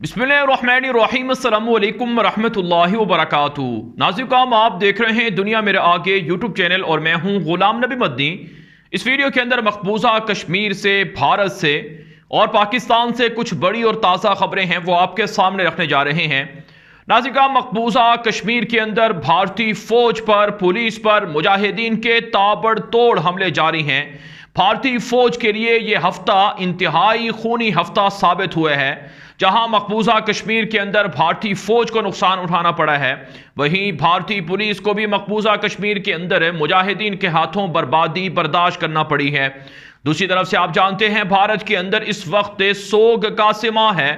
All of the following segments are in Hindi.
बिस्मिल्लाहिर्रहमानिर्रहीम अस्सलामु अलैकुम रहमतुल्लाहि व बरकातुहू। नाज़रीन, आप देख रहे हैं दुनिया मेरे आगे यूट्यूब चैनल और मैं हूं गुलाम नबी मदनी। इस वीडियो के अंदर मकबूजा कश्मीर से, भारत से और पाकिस्तान से कुछ बड़ी और ताज़ा खबरें हैं वो आपके सामने रखने जा रहे हैं। नाज़रीन, मकबूजा कश्मीर के अंदर भारतीय फौज पर, पुलिस पर मुजाहिदीन के ताबड़तोड़ हमले जारी हैं। भारतीय फौज के लिए यह हफ्ता इंतहाई खूनी हफ्ता साबित हुआ है। जहां मकबूजा कश्मीर के अंदर भारतीय फौज को नुकसान उठाना पड़ा है, वहीं भारतीय पुलिस को भी मकबूजा कश्मीर के अंदर मुजाहिदीन के हाथों बर्बादी बर्दाश्त करना पड़ी है। दूसरी तरफ से आप जानते हैं भारत के अंदर इस वक्त सोग का सिमा है।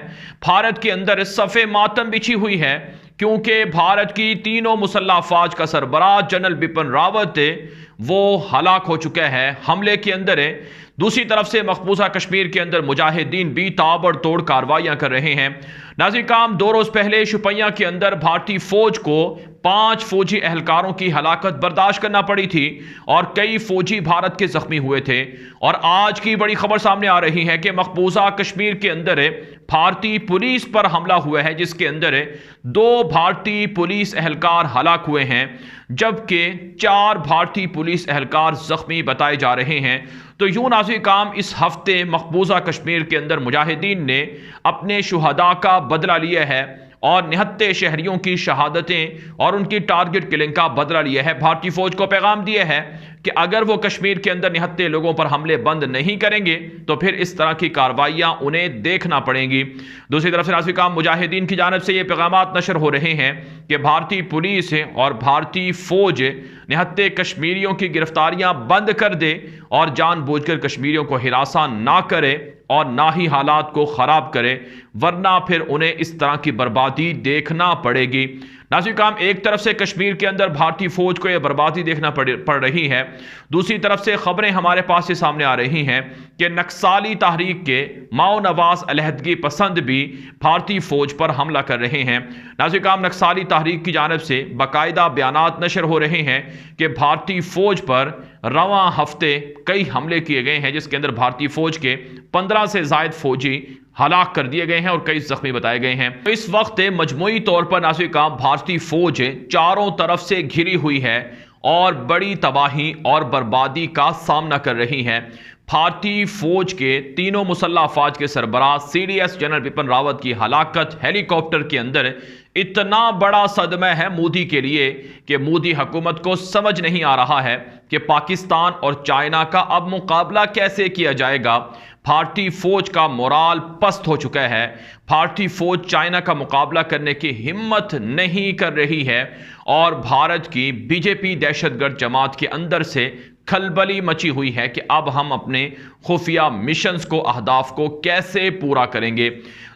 भारत के अंदर सफ़े मातम बिछी हुई है क्योंकि भारत की तीनों मुसल्लह अफवाज का सरबराह जनरल बिपिन रावत वो हलाक हो चुका है हमले के अंदर। दूसरी तरफ से मकबूजा कश्मीर के अंदर मुजाहिदीन भी ताबड़तोड़ कार्रवाइयां कर रहे हैं। नाज़रीन, 2 रोज पहले शुपियां के अंदर भारतीय फौज को 5 फौजी एहलकारों की हलाकत बर्दाश्त करना पड़ी थी और कई फौजी भारत के जख्मी हुए थे। और आज की बड़ी खबर सामने आ रही है कि मकबूजा कश्मीर के अंदर भारतीय पुलिस पर हमला हुआ है जिसके अंदर 2 भारतीय पुलिस एहलकार हलाक हुए हैं, जबकि 4 भारतीय पुलिस एहलकार जख्मी बताए जा रहे हैं। तो यूं नाज़रीन, इस हफ्ते मकबूजा कश्मीर के अंदर मुजाहिदीन ने अपने शुहदा का बदला लिया है और निहत्ते शहरियों की शहादतें और उनकी टारगेट किलिंग का बदला लिया है। भारतीय फौज को पैगाम दिया है कि अगर वो कश्मीर के अंदर निहत्ते लोगों पर हमले बंद नहीं करेंगे तो फिर इस तरह की कार्रवाइयां उन्हें देखना पड़ेंगी। दूसरी तरफ से नाज़रीन, मुजाहिदीन की जानिब से ये पैगाम नशर हो रहे हैं कि भारतीय पुलिस और भारतीय फौज निहत्ते कश्मीरियों की गिरफ्तारियां बंद कर दे और जानबूझकर कश्मीरियों को हिरासा ना करे और ना ही हालात को ख़राब करे, वरना फिर उन्हें इस तरह की बर्बादी देखना पड़ेगी। नाज़रीन, एक तरफ से कश्मीर के अंदर भारतीय फौज को यह बर्बादी देखना पड़ रही है, दूसरी तरफ से खबरें हमारे पास से सामने आ रही हैं कि नक्सली तहरीक के माओ नवाज अलहदगी पसंद भी भारतीय फौज पर हमला कर रहे हैं। नाज़रीन, नक्सली तहरीक की जानिब से बाकायदा बयानात नशर हो रहे हैं कि भारतीय फौज पर रवां हफ्ते कई हमले किए गए हैं जिसके अंदर भारतीय फौज के 15 से ज़ायद फौजी हलाक कर दिए गए हैं और कई जख्मी बताए गए हैं। तो इस वक्त मजमूई तौर पर नाज़रीन, भारतीय फौज चारों तरफ से घिरी हुई है और बड़ी तबाही और बर्बादी का सामना कर रही है। भारतीय फौज के तीनों मुसल्लह अफवाज के सरबराह CDS जनरल बिपिन रावत की हलाकत हेलीकॉप्टर के अंदर इतना बड़ा सदमा है मोदी के लिए कि मोदी हुकूमत को समझ नहीं आ रहा है कि पाकिस्तान और चाइना का अब मुकाबला कैसे किया जाएगा। भारतीय फौज का मोराल पस्त हो चुका है। भारतीय फौज चाइना का मुकाबला करने की हिम्मत नहीं कर रही है और भारत की बीजेपी दहशतगर्द जमात के अंदर से खलबली मची हुई है कि अब हम अपने खुफिया मिशंस को, अहदाफ को कैसे पूरा करेंगे।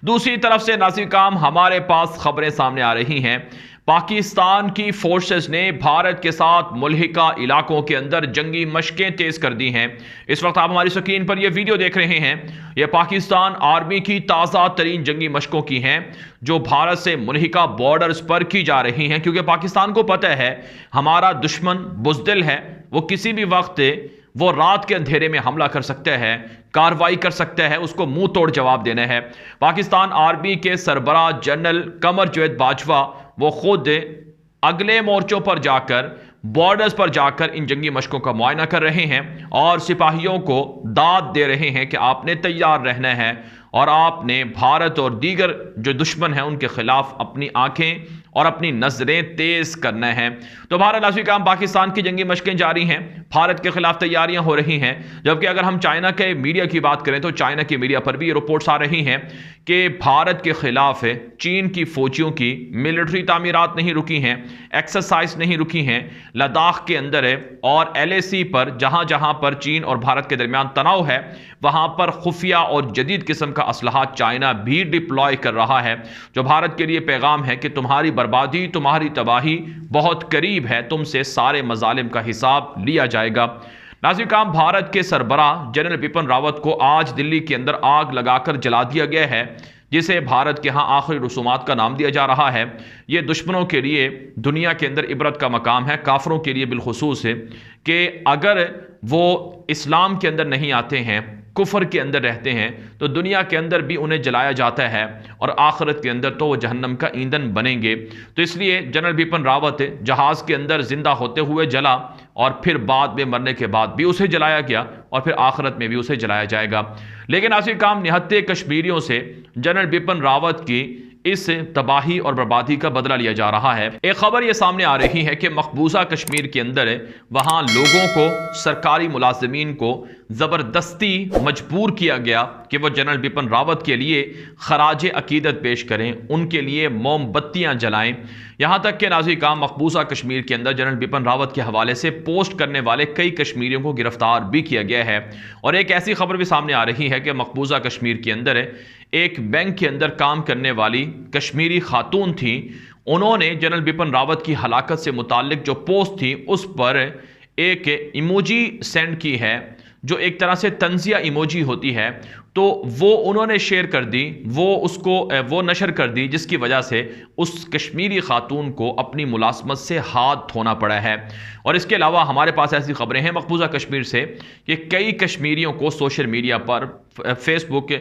दूसरी तरफ से नाज़रीन, हमारे पास खबरें सामने आ रही हैं पाकिस्तान की फोर्सेस ने भारत के साथ मुल्हिका इलाकों के अंदर जंगी मशकें तेज कर दी हैं। इस वक्त आप हमारी स्क्रीन पर यह वीडियो देख रहे हैं, यह पाकिस्तान आर्मी की ताज़ा तरीन जंगी मशकों की हैं जो भारत से मुल्हिका बॉर्डर्स पर की जा रही हैं, क्योंकि पाकिस्तान को पता है हमारा दुश्मन बुज़दिल है, वो किसी भी वक्त वो रात के अंधेरे में हमला कर सकता है, कार्रवाई कर सकता है, उसको मुंह तोड़ जवाब देना है। पाकिस्तान आर्मी के सरबराह जनरल कमर जवेद बाजवा वो खुद अगले मोर्चों पर जाकर, बॉर्डर्स पर जाकर इन जंगी मशकों का मुआयना कर रहे हैं और सिपाहियों को दाद दे रहे हैं कि आपने तैयार रहना है और आपने भारत और दीगर जो दुश्मन हैं उनके खिलाफ अपनी आंखें और अपनी नजरें तेज करना है। तो भारत नाज़रीन, पाकिस्तान की जंगी मशकें जारी हैं, भारत के खिलाफ तैयारियां हो रही हैं। जबकि अगर हम चाइना के मीडिया की बात करें तो चाइना की मीडिया पर भी ये रिपोर्ट्स आ रही हैं कि भारत के खिलाफ चीन की फौजियों की मिलिट्री तामीरात नहीं रुकी हैं, एक्सरसाइज नहीं रुकी हैं। लद्दाख के अंदर और LAC पर जहां जहां पर चीन और भारत के दरमियान तनाव है वहां पर खुफिया और जदीद किस्म का असलहा चाइना भी डिप्लॉय कर रहा है, जो भारत के लिए पैगाम है कि तुम्हारी बर्बादी, तुम्हारी तबाही बहुत करीब है, तुमसे सारे मजालिम का हिसाब लिया जाएगा। नाज़रीन, भारत के सरबराह जनरल बिपिन रावत को आज दिल्ली के अंदर आग लगाकर जला दिया गया है, जिसे भारत के यहाँ आखिरी रसूमात का नाम दिया जा रहा है। ये दुश्मनों के लिए दुनिया के अंदर इबरत का मकाम है, काफरों के लिए बिलखुसूस है कि अगर वो इस्लाम के अंदर नहीं आते हैं कुफर के अंदर रहते हैं, तो दुनिया के अंदर भी उन्हें जलाया जाता है और आखिरत के अंदर तो वो जहन्नम का ईंधन बनेंगे। तो इसलिए जनरल बिपिन रावत जहाज़ के अंदर जिंदा होते हुए जला और फिर बाद में मरने के बाद भी उसे जलाया गया और फिर आखिरत में भी उसे जलाया जाएगा। लेकिन आखिर काम निहत्ते कश्मीरियों से जनरल बिपिन रावत की इस तबाही और बर्बादी का बदला लिया जा रहा है। एक खबर यह सामने आ रही है कि मकबूजा कश्मीर के अंदर वहां लोगों को, सरकारी मुलाजिमीन को ज़बरदस्ती मजबूर किया गया कि वह जनरल बिपिन रावत के लिए खराज अकीदत पेश करें, उनके लिए मोमबत्तियां जलाएं। यहां तक कि नाज़रीन काम मकबूजा कश्मीर के अंदर जनरल बिपिन रावत के हवाले से पोस्ट करने वाले कई कश्मीरियों को गिरफ्तार भी किया गया है। और एक ऐसी खबर भी सामने आ रही है कि मकबूजा कश्मीर के अंदर एक बैंक के अंदर काम करने वाली कश्मीरी खातून थी, उन्होंने जनरल बिपिन रावत की हलाकत से मुताल्लिक जो पोस्ट थी उस पर एक इमोजी सेंड की है, जो एक तरह से तंजिया इमोजी होती है, तो वो उन्होंने शेयर कर दी, वो नशर कर दी, जिसकी वजह से उस कश्मीरी खातून को अपनी मुलाजमत से हाथ धोना पड़ा है। और इसके अलावा हमारे पास ऐसी खबरें हैं मकबूजा कश्मीर से कि कई कश्मीरियों को सोशल मीडिया पर, फेसबुक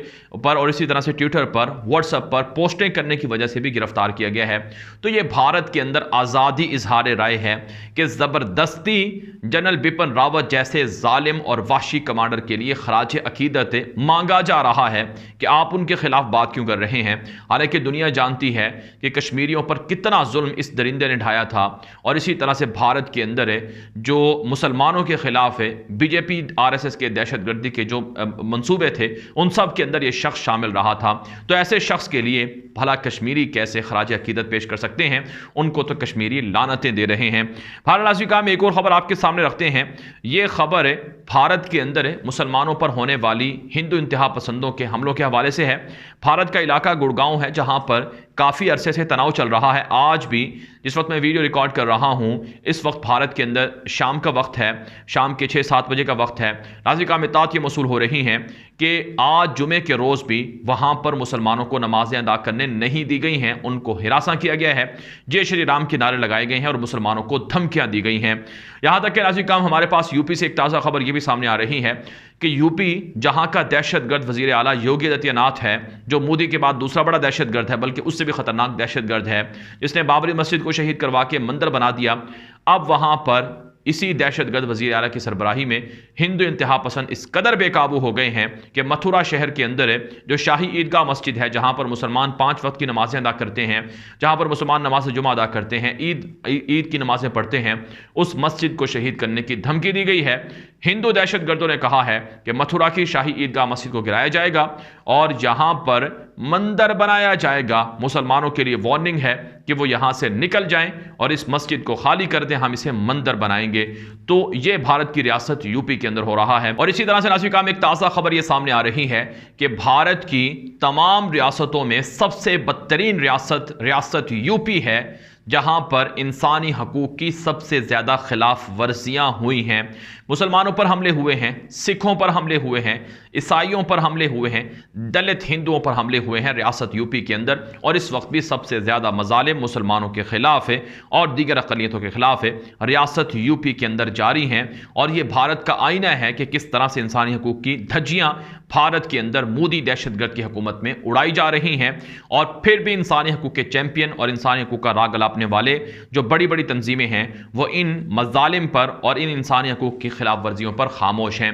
पर और इसी तरह से ट्विटर पर, व्हाट्सएप पर पोस्टें करने की वजह से भी गिरफ्तार किया गया है। तो ये भारत के अंदर आज़ादी इजहार राय है कि ज़बरदस्ती जनरल बिपिन रावत जैसे जालिम और वाशी कमांडर के लिए खराज अकीदत मांगा जा रहा है कि आप उनके खिलाफ बात क्यों कर रहे हैं। हालांकि दुनिया जानती है कि कश्मीरियों पर कितना जुल्म इस दरिंदे ने ढाया था। और इसी तरह से भारत के अंदर जो मुसलमानों के खिलाफ है बीजेपी आरएसएस के दहशतगर्दी के जो मंसूबे थे, उन सब के अंदर ये शख्स शामिल रहा था। तो ऐसे शख्स के लिए भला कश्मीरी कैसे खराज अकीदत पेश कर सकते हैं? उनको तो कश्मीरी लानतें दे रहे हैं। भारत का में एक और खबर आपके सामने रखते हैं। ये खबर भारत के अंदर मुसलमानों पर होने वाली हिंदू इंतहा पसंदों के हमलों के हवाले से है। भारत का इलाका गुड़गांव है, जहां पर काफ़ी अरसे से तनाव चल रहा है। आज भी जिस वक्त मैं वीडियो रिकॉर्ड कर रहा हूं, इस वक्त भारत के अंदर शाम का वक्त है, शाम के 6-7 बजे का वक्त है। नाज़रीन का मितात ये मसूल हो रही हैं कि आज जुमे के रोज़ भी वहां पर मुसलमानों को नमाजें अदा करने नहीं दी गई हैं, उनको हिरासा किया गया है, जय श्री राम के नारे लगाए गए हैं और मुसलमानों को धमकियां दी गई हैं। यहां तक कि नाज़रीन काम हमारे पास यूपी से एक ताज़ा खबर ये भी सामने आ रही है कि यूपी जहां का दहशतगर्द वजीर आला योगी आदित्यनाथ है, जो मोदी के बाद दूसरा बड़ा दहशतगर्द है, बल्कि उससे भी खतरनाक दहशतगर्द है, जिसने बाबरी मस्जिद को शहीद करवा के मंदिर बना दिया, अब वहां पर इसी दहशतगर्द वज़ीर आला की सरबराही में हिंदू इंतहा पसंद इस कदर बेकाबू हो गए हैं कि मथुरा शहर के अंदर जो शाही ईदगाह मस्जिद है, जहां पर मुसलमान 5 वक्त की नमाजें अदा करते हैं, जहां पर मुसलमान नमाज जुमा अदा करते हैं, ईद की नमाजें पढ़ते हैं, उस मस्जिद को शहीद करने की धमकी दी गई है। हिंदू दहशतगर्दों ने कहा है कि मथुरा की शाही ईदगाह मस्जिद को गिराया जाएगा और यहां पर मंदिर बनाया जाएगा। मुसलमानों के लिए वार्निंग है कि वो यहां से निकल जाएं और इस मस्जिद को खाली कर दें, हम इसे मंदिर बनाएंगे। तो ये भारत की रियासत यूपी के अंदर हो रहा है। और इसी तरह से नाज़रीन में एक ताज़ा खबर ये सामने आ रही है कि भारत की तमाम रियासतों में सबसे बदतरीन रियासत यूपी है, जहां पर इंसानी हकूक की सबसे ज़्यादा खिलाफ वर्जियाँ हुई हैं। मुसलमानों पर हमले हुए हैं, सिखों पर हमले हुए हैं, ईसाइयों पर हमले हुए हैं, दलित हिंदुओं पर हमले हुए हैं रियासत यूपी के अंदर। और इस वक्त भी सबसे ज़्यादा मजालिम मुसलमानों के खिलाफ है और दीगर अक़लियतों के खिलाफ है रियासत यूपी के अंदर जारी हैं। और ये भारत का आईना है कि किस तरह से इंसानी हकूक की धज्जियाँ भारत के अंदर मोदी दहशतगर्द की हुकूमत में उड़ाई जा रही हैं। और फिर भी इंसानी हकूक के चैंपियन और इंसानी हकूक का राग अलापने वाले जो बड़ी बड़ी तंजीमें हैं, वो इन मजालिम पर और इन इंसानी हकूक की खिलाफ वर्जियों पर खामोश हैं।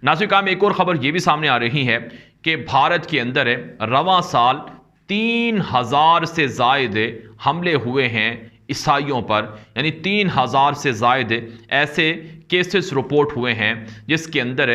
नाज़रीन में एक और खबर यह भी सामने आ रही है कि भारत के अंदर रवां साल 3000 से ज़ायद हमले हुए हैं ईसाइयों पर, यानी 3000 से ज़ायद ऐसे केसेस रिपोर्ट हुए हैं जिसके अंदर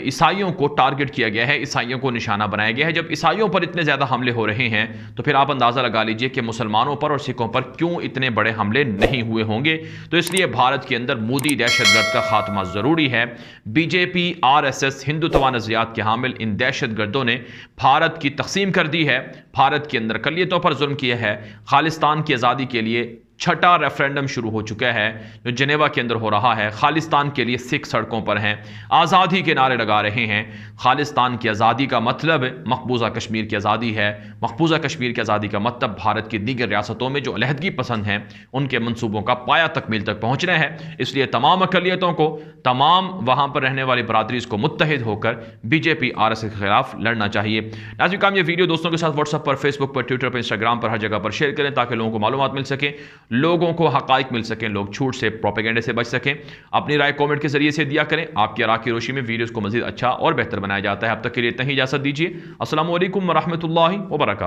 ईसाइयों को टारगेट किया गया है, ईसाइयों को निशाना बनाया गया है। जब ईसाइयों पर इतने ज़्यादा हमले हो रहे हैं तो फिर आप अंदाज़ा लगा लीजिए कि मुसलमानों पर और सिखों पर क्यों इतने बड़े हमले नहीं हुए होंगे। तो इसलिए भारत के अंदर मोदी दहशतगर्द का खात्मा ज़रूरी है। बीजेपी, आरएसएस, हिंदुत्व नज़रियात के हामिल इन दहशतगर्दों ने भारत की तकसीम कर दी है, भारत के अंदर अक़लियतों पर जुल्म किया है, खालिस्तान की आज़ादी के लिए छठा रेफरेंडम शुरू हो चुका है जो जनेवा के अंदर हो रहा है। खालिस्तान के लिए सिख सड़कों पर हैं, आज़ादी के नारे लगा रहे हैं। खालिस्तान की आज़ादी का मतलब मकबूजा कश्मीर की आज़ादी है। मकबूजा कश्मीर की आज़ादी का मतलब भारत की दीगर रियासतों में जो अलहदगी पसंद हैं उनके मंसूबों का पाया तकमील तक पहुँचना है। इसलिए तमाम अक़लियतों को, तमाम वहाँ पर रहने वाली बरादरीज को मुत्तहिद होकर बीजेपी RSS के खिलाफ लड़ना चाहिए। नाज़रीन काम, ये वीडियो दोस्तों के साथ व्हाट्सएप पर, फेसबुक पर, ट्विटर पर, इंस्टाग्राम पर, हर जगह पर शेयर करें ताकि लोगों को मालूमात मिल सके, लोगों को हकाइक मिल सकें, लोग झूठ से, प्रोपेगेंडे से बच सकें। अपनी राय कमेंट के जरिए से दिया करें। आपकी आरा की रोशनी में वीडियोस को मजीद अच्छा और बेहतर बनाया जाता है। अब तक के लिए इतना ही इजाजत दीजिए। अस्सलामु अलैकुम व रहमतुल्लाहि व बरकातहू।